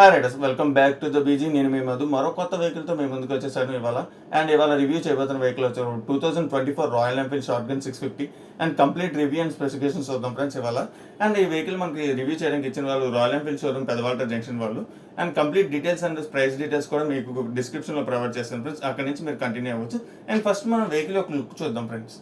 Hi riders, welcome back to the BG. నేను మీ మధు. మరో కొత్త వెహికల్తో మేము ముందుకు వచ్చేసాను ఇవాళ రివ్యూ చేయబోతున్న వెహికల్ వచ్చారు 2024 royal Enfield short gun 650 and complete review and specifications చూద్దాం ఫ్రెండ్స్ ఇవాళ. అండ్ ఈ వెహికల్ మనకి రివ్యూ చేయడానికి ఇచ్చిన వాళ్ళు రాయల్ ఎన్ఫీల్డ్ షోరూమ్ పెదవాల్టర్ జంక్షన్ వాళ్ళు. And complete details and price details కూడా మీకు డిస్క్రిప్షన్లో ప్రొవైడ్ చేస్తాను ఫ్రెండ్స్. అక్కడ నుంచి మీరు కంటిన్యూ అవ్వచ్చు. అండ్ ఫస్ట్ మనం వెహికల్ ఒక లుక్ చూద్దాం ఫ్రెండ్స్.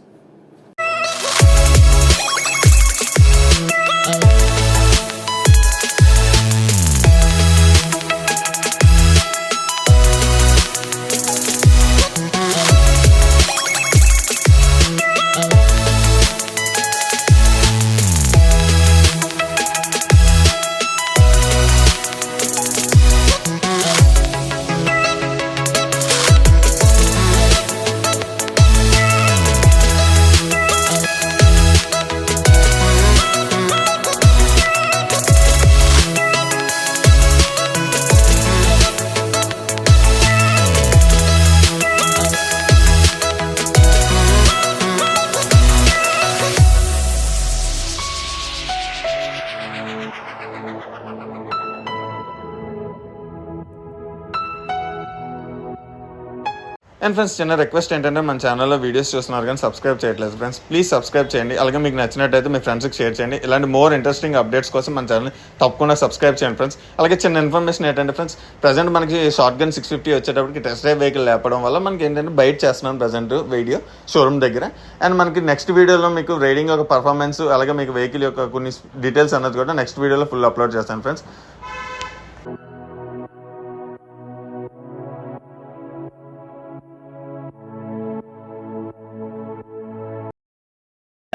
అండ్ ఫ్రెండ్స్, చిన్న రిక్వెస్ట్ ఏంటంటే మన ఛానల్లో వీడియోస్ చూస్తున్నారు కానీ సబ్స్క్రైబ్ చేయట్లేదు ఫ్రెండ్స్. ప్లీజ్ సబ్స్క్రైబ్ చేయండి. అలాగే మీకు నచ్చినట్టయితే మీ ఫ్రెండ్స్కి షేర్ చేయండి. ఇలాంటి మోర్ ఇంట్రెస్టింగ్ అప్డేట్స్ కోసం మన ఛానల్ని తప్పకుండా సబ్స్క్రైబ్ చేయండి ఫ్రెండ్స్. అలాగే చిన్న ఇన్ఫర్మేషన్ ఏంటంటే ఫ్రెండ్స్, ప్రజెంట్ మనకి షార్ట్ గన్ 650 వచ్చేటప్పటికి టెస్ట్ డ్రైవ్ వెహికల్ లేపడం వల్ల మనకి ఏంటంటే బయట చేస్తున్నాను ప్రజెంట్ వీడియో షోరూమ్ దగ్గర. అండ్ మనకి నెక్స్ట్ వీడియోలో మీకు రైడింగ్ యొక్క పర్ఫార్మెన్స్ అలాగే మీకు వెహికల్ యొక్క కొన్ని డీటెయిల్స్ అన్నది కూడా నెక్స్ట్ వీడియోలో ఫుల్ అప్లోడ్ చేస్తాను ఫ్రెండ్స్.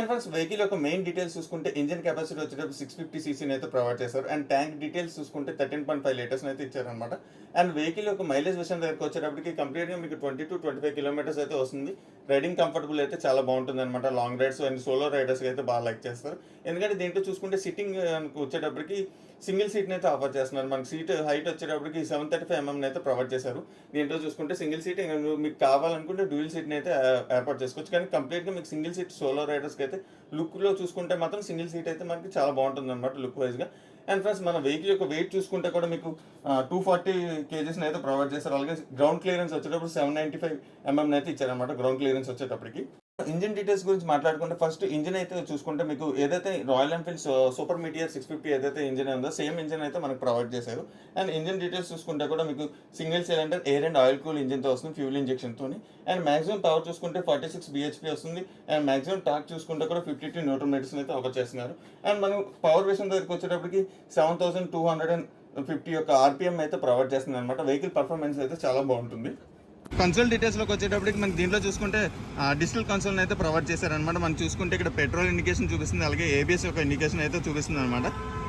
ఫ్రెండ్స్, వెహికల్ యొక్క మెయిన్ డీటెయిల్స్ చూసుకుంటే ఇంజిన్ కెపాసిటీ వచ్చేటప్పుడు 650 cc అయితే ప్రొవైడ్ చేశారు. అండ్ ట్యాంక్ డీటెయిల్స్ చూసుకుంటే 13.5 లీటర్స్ అయితే ఇచ్చారనమాట. అండ్ వెహికల్ యొక్క మైలేజ్ విషయం దగ్గరకు వచ్చేటప్పటికి కంప్లీట్గా మీకు 20 to 25 కిలోమీటర్స్ అయితే వస్తుంది. రైడింగ్ కంఫర్టబుల్ అయితే చాలా బాగుంటుంది అనమాట. లాంగ్ రైడ్స్ అండ్ సోలో రైడర్స్కి అయితే బాగా లైక్ చేస్తారు. ఎందుకంటే దీంట్లో చూసుకుంటే సిట్టింగ్ వచ్చేటప్పటికి సింగిల్ సీట్ని అయితే ఆఫర్ చేస్తున్నారు. మనకి సీట్ హైట్ వచ్చేటప్పటికి 735 mm అయితే ప్రొవైడ్ చేశారు. దీంట్లో చూసుకుంటే సింగిల్ సీట్ మీకు కావాలనుకుంటే డ్యూయల్ సీట్ని అయితే ఏర్పాటు చేసుకోవచ్చు. కానీ కంప్లీట్గా మీకు సింగిల్ సీట్ సోలో రైడర్స్కి అయితే లుక్లో చూసుకుంటే మాత్రం సింగిల్ సీట్ అయితే మనకి చాలా బాగుంటుంది అనమాట లుక్ వైజ్గా. అండ్ ఫ్రెండ్స్, మన వెహికల్ యొక్క వెయిట్ చూసుకుంటే కూడా మీకు 240 kgs అయితే ప్రొవైడ్ చేస్తారు. అలాగే గ్రౌండ్ క్లియరెన్స్ వచ్చేటప్పుడు 795 mm అయితే ఇచ్చారనమాట గ్రౌండ్ క్లియరెన్స్ వచ్చేటప్పటికి. ఇంజిన్ డీటెయిల్స్ గురించి మాట్లాడుకుంటే ఫస్ట్ ఇంజిన్ అయితే చూసుకుంటే మీకు ఏదైతే రాయల్ ఎన్ఫీల్డ్ సూపర్ మీటియర్ 650 ఏదైతే ఇంజిన్ ఉందో సేమ్ ఇంజిన్ అయితే మనకు ప్రొవైడ్ చేశారు. అండ్ ఇంజిన్ డీటెయిల్స్ చూసుకుంటే కూడా మీకు single cylinder air and oil cool ఇంజిన్తో వస్తుంది, ఫ్యూల్ ఇంజెక్షన్తో. అండ్ మాక్సిమం పవర్ చూసుకుంటే 46 bhp వస్తుంది. అండ్ మాక్సిమం టార్క్ చూసుకుంటే కూడా 52 Nm అయితే ఆఫర్ చేస్తున్నారు. అండ్ మనం పవర్ విషయం దగ్గరికి వచ్చేటప్పటికి 7250 యొక్క RPM అయితే ప్రొవైడ్ చేస్తుంది అనమాట. వెహికల్ పర్ఫార్మెన్స్ అయితే చాలా బాగుంటుంది. కన్సోల్ డీటెయిల్స్లోకి వచ్చేటప్పటికి మనకి దీంట్లో చూసుకుంటే డిజిటల్ కన్సోల్ని అయితే ప్రొవైడ్ చేశారనమాట. మనం చూసుకుంటే ఇక్కడ పెట్రోల్ ఇండికేషన్ చూపిస్తుంది, అలాగే ABS యొక్క ఇండికేషన్ అయితే చూపిస్తుంది అనమాట.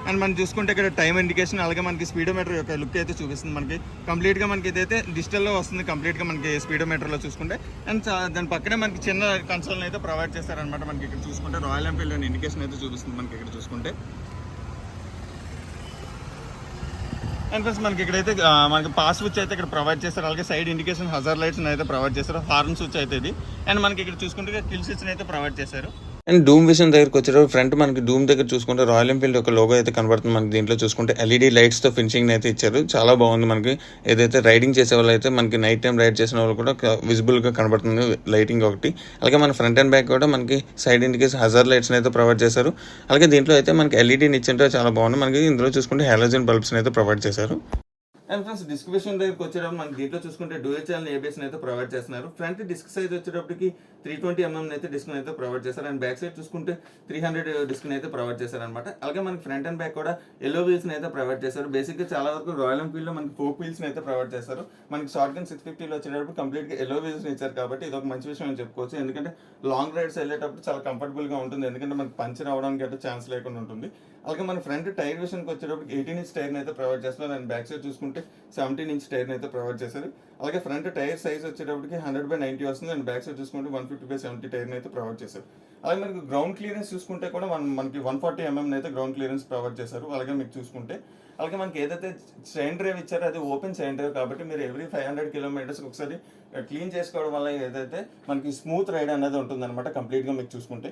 అండ్ మనం చూసుకుంటే ఇక్కడ టైం ఇండికేషన్ అలాగే మనకి స్పీడోమీటర్ యొక్క లుక్ అయితే చూపిస్తుంది. మనకి కంప్లీట్గా మనకి ఇదైతే డిజిటల్లో వస్తుంది కంప్లీట్గా మనకి స్పీడోమీటర్లో చూసుకుంటే. అండ్ దాని పక్కనే మనకి చిన్న కన్సోల్ని అయితే ప్రొవైడ్ చేశారనమాట. మనకి ఇక్కడ చూసుకుంటే రాయల్ ఎన్ఫీల్డ్ అనే ఇండికేషన్ అయితే చూపిస్తుంది మనకి ఇక్కడ చూసుకుంటే. అండ్ ఫ్రెండ్స్, మనకి ఇక్కడైతే మనకి పాస్ స్విచ్ అయితే ఇక్కడ ప్రొవైడ్ చేస్తారు. అలాగే సైడ్ ఇండికేషన్ హజార్ లైట్స్ అయితే ప్రొవైడ్ చేస్తారు. హార్న్ స్విచ్ అయితే ఇది. అండ్ మనకి ఇక్కడ చూసుకుంటే కిల్ స్విచ్ అయితే ప్రొవైడ్ చేశారు. అండ్ డూమ్ విషయం దగ్గరకు వచ్చేటప్పుడు ఫ్రంట్ మనకి డూమ్ దగ్గర చూసుకుంటే రాయల్ ఎన్ఫీల్డ్ ఒక లోగో అయితే కనబడుతుంది. మనకి దీంట్లో చూసుకుంటే LED లైట్స్తో ఫినిషింగ్ అయితే ఇచ్చారు. చాలా బాగుంది. మనకి ఏదైతే రైడింగ్ చేసే వాళ్ళు అయితే మనకి నైట్ టైం రైడ్ చేసిన వాళ్ళు కూడా విజిబుల్గా కనబడుతుంది లైటింగ్ ఒకటి. అలాగే మన ఫ్రంట్ అండ్ బ్యాక్ కూడా మనకి సైడ్ ఇండికేషన్ హజార్ లైట్స్ అయితే ప్రొవైడ్ చేశారు. అలాగే దీంట్లో అయితే మనకి LED ఇచ్చింటే చాలా బాగుంది. మనకి ఇందులో చూసుకుంటే హాలోజన్ బల్బ్స్ అయితే ప్రొవైడ్ చేశారు. అండ్ ఫ్రెండ్స్, డిస్క్ విషయం దగ్గరికి వచ్చేటప్పుడు మనకి దీంట్లో చూసుకుంటే డ్యూయల్ ఛానల్ ABS అయితే ప్రొవైడ్ చేస్తున్నారు. ఫ్రంట్ డిస్క్ సైజ్ వచ్చేటప్పటికి 320 mm అయితే డిస్క్ అయితే ప్రొవైడ్ చేస్తారు. అండ్ బ్యాక్ సైడ్ చూసుకుంటే 300 డిస్క్ అయితే ప్రొవైడ్ చేశారనమాట. అలాగే మనకి ఫ్రంట్ అండ్ బ్యాక్ కూడా ఎల్లో వీల్స్ అయితే ప్రొవైడ్ చేశారు. బేసిక్గా చాలా వరకు రాయల్ ఎన్ఫీల్డ్లో మనకి 4 wheels అయితే ప్రొవైడ్ చేస్తారు. మనకి షార్ట్ గన్ 650లో వచ్చేటప్పుడు కంప్లీట్గా ఎల్లో వీల్స్ ఇచ్చారు కాబట్టి ఇది ఒక మంచి విషయం అని చెప్పుకోవచ్చు. ఎందుకంటే లాంగ్ రైడ్స్ వెళ్ళేటప్పుడు చాలా కంఫర్టబుల్గా ఉంటుంది. ఎందుకంటే మనకి పంచర్ అవడానికి అయితే ఛాన్స్ లేకుండా ఉంటుంది. అలాగే మన ఫ్రంట్ టైర్ విషయానికి వచ్చేటప్పుడు 18 inch టైర్ని అయితే ప్రొవైడ్ చేస్తున్నారు. అండ్ బ్యాక్ సైడ్ చూసుకుంటే 17 inch టైర్ని అయితే ప్రొవైడ్ చేశారు. అలాగే ఫ్రంట్ టైర్ సైజ్ వచ్చేటప్పటికి 100/90 వస్తుంది. అండ్ బ్యాక్ సైడ్ చూసుకుంటే 150/70 టైర్ని అయితే ప్రొవైడ్ చేశారు. అలాగే మనకి గ్రౌండ్ క్లియరెన్స్ చూసుకుంటే కూడా మనకి 140 mm అయితే గ్రౌండ్ క్లియరెన్స్ ప్రొవైడ్ చేశారు. అలాగే మీకు చూసుకుంటే అలాగే మనకి ఏదైతే చైన్ డ్రైవ్ ఇచ్చారో అది ఓపెన్ చైన్ డ్రైవ్ కాబట్టి మీరు ఎవ్రీ 500 kilometers ఒకసారి క్లీన్ చేసుకోవడం వల్ల ఏదైతే మనకి స్మూత్ రైడ్ అనేది ఉంటుంది అనమాట కంప్లీట్గా మీకు చూసుకుంటే.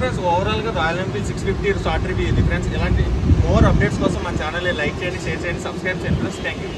ఫ్రెండ్స్ ఓవరాల్గా రాయల్ ఎన్ఫీల్డ్ 650 షార్ట్ రివ్యూ ఇది ఫ్రెండ్స్. ఇలాంటి మోర్ అప్డేట్స్ కోసం మా ఛానల్ లైక్ చేయండి, షేర్ చేయండి, సబ్స్క్రైబ్ చేయండి ఫ్రెండ్స్. Thank you.